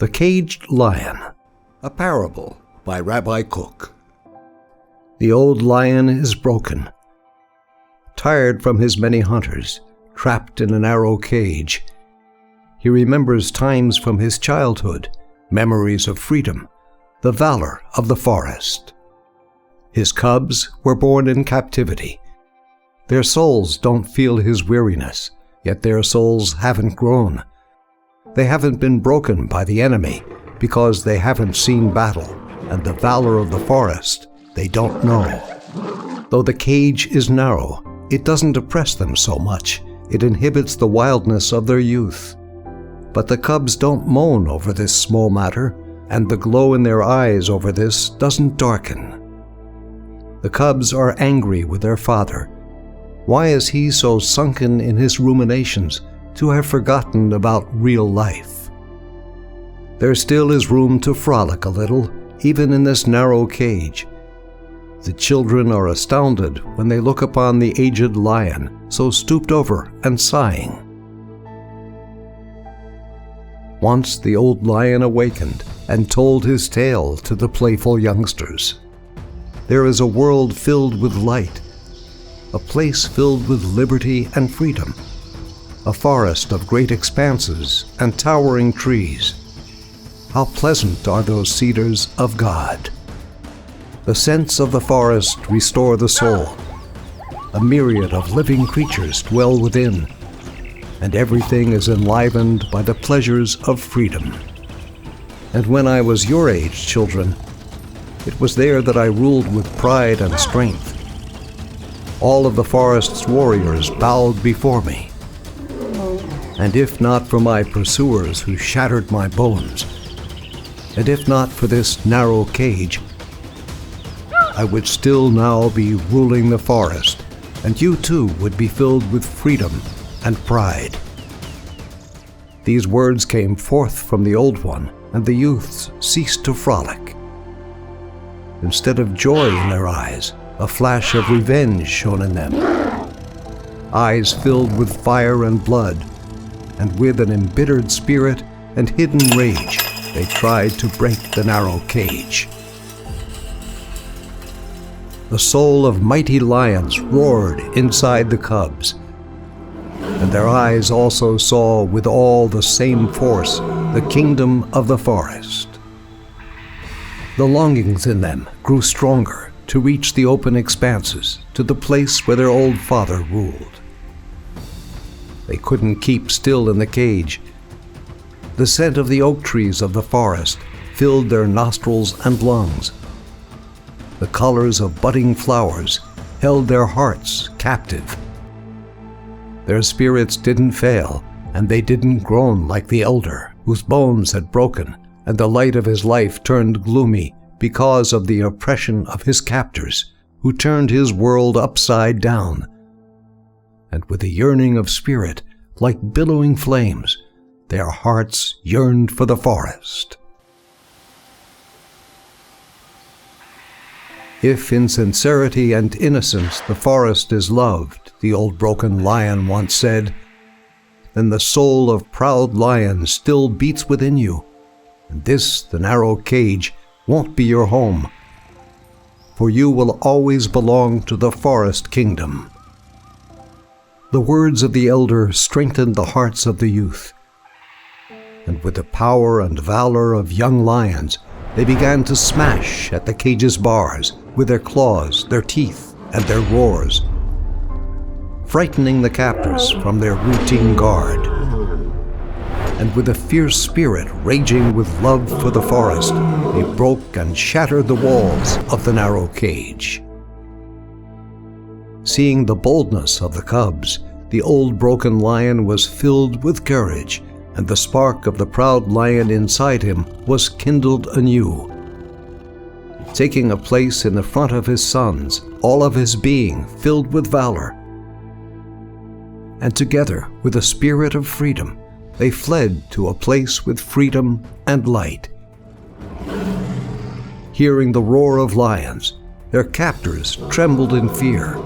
The Caged Lion, a parable by Rabbi Cook. The old lion is broken. Tired from his many hunters, trapped in a narrow cage, he remembers times from his childhood, memories of freedom, the valor of the forest. His cubs were born in captivity. Their souls don't feel his weariness, yet their souls haven't grown. They haven't been broken by the enemy because they haven't seen battle, and the valor of the forest they don't know. Though the cage is narrow, it doesn't oppress them so much. It inhibits the wildness of their youth. But the cubs don't moan over this small matter, and the glow in their eyes over this doesn't darken. The cubs are angry with their father. Why is he so sunken in his ruminations to have forgotten about real life? There still is room to frolic a little, even in this narrow cage. The children are astounded when they look upon the aged lion, so stooped over and sighing. Once the old lion awakened and told his tale to the playful youngsters. There is a world filled with light, a place filled with liberty and freedom, a forest of great expanses and towering trees. How pleasant are those cedars of God! The scents of the forest restore the soul. A myriad of living creatures dwell within, and everything is enlivened by the pleasures of freedom. And when I was your age, children, it was there that I ruled with pride and strength. All of the forest's warriors bowed before me. And if not for my pursuers who shattered my bones, and if not for this narrow cage, I would still now be ruling the forest, and you too would be filled with freedom and pride. These words came forth from the old one, and the youths ceased to frolic. Instead of joy in their eyes, a flash of revenge shone in them. Eyes filled with fire and blood, and with an embittered spirit and hidden rage, they tried to break the narrow cage. The soul of mighty lions roared inside the cubs, and their eyes also saw with all the same force the kingdom of the forest. The longings in them grew stronger to reach the open expanses, to the place where their old father ruled. They couldn't keep still in the cage. The scent of the oak trees of the forest filled their nostrils and lungs. The colors of budding flowers held their hearts captive. Their spirits didn't fail, and they didn't groan like the elder, whose bones had broken, and the light of his life turned gloomy because of the oppression of his captors, who turned his world upside down. And with a yearning of spirit, like billowing flames, their hearts yearned for the forest. If in sincerity and innocence the forest is loved, the old broken lion once said, then the soul of proud lions still beats within you, and this, the narrow cage, won't be your home, for you will always belong to the forest kingdom. The words of the elder strengthened the hearts of the youth, and with the power and valor of young lions, they began to smash at the cage's bars with their claws, their teeth, and their roars, frightening the captors from their routine guard. And with a fierce spirit raging with love for the forest, they broke and shattered the walls of the narrow cage. Seeing the boldness of the cubs, the old broken lion was filled with courage, and the spark of the proud lion inside him was kindled anew. Taking a place in the front of his sons, all of his being filled with valor. And together, with a spirit of freedom, they fled to a place with freedom and light. Hearing the roar of lions, their captors trembled in fear,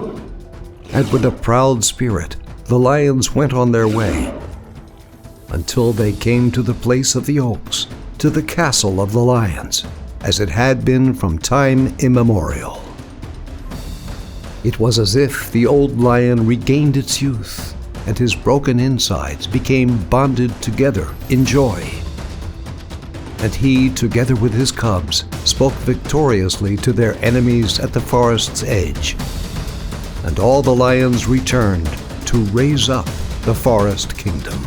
and with a proud spirit, the lions went on their way, until they came to the place of the oaks, to the castle of the lions, as it had been from time immemorial. It was as if the old lion regained its youth, and his broken insides became bonded together in joy. And he, together with his cubs, spoke victoriously to their enemies at the forest's edge. And all the lions returned to raise up the forest kingdom.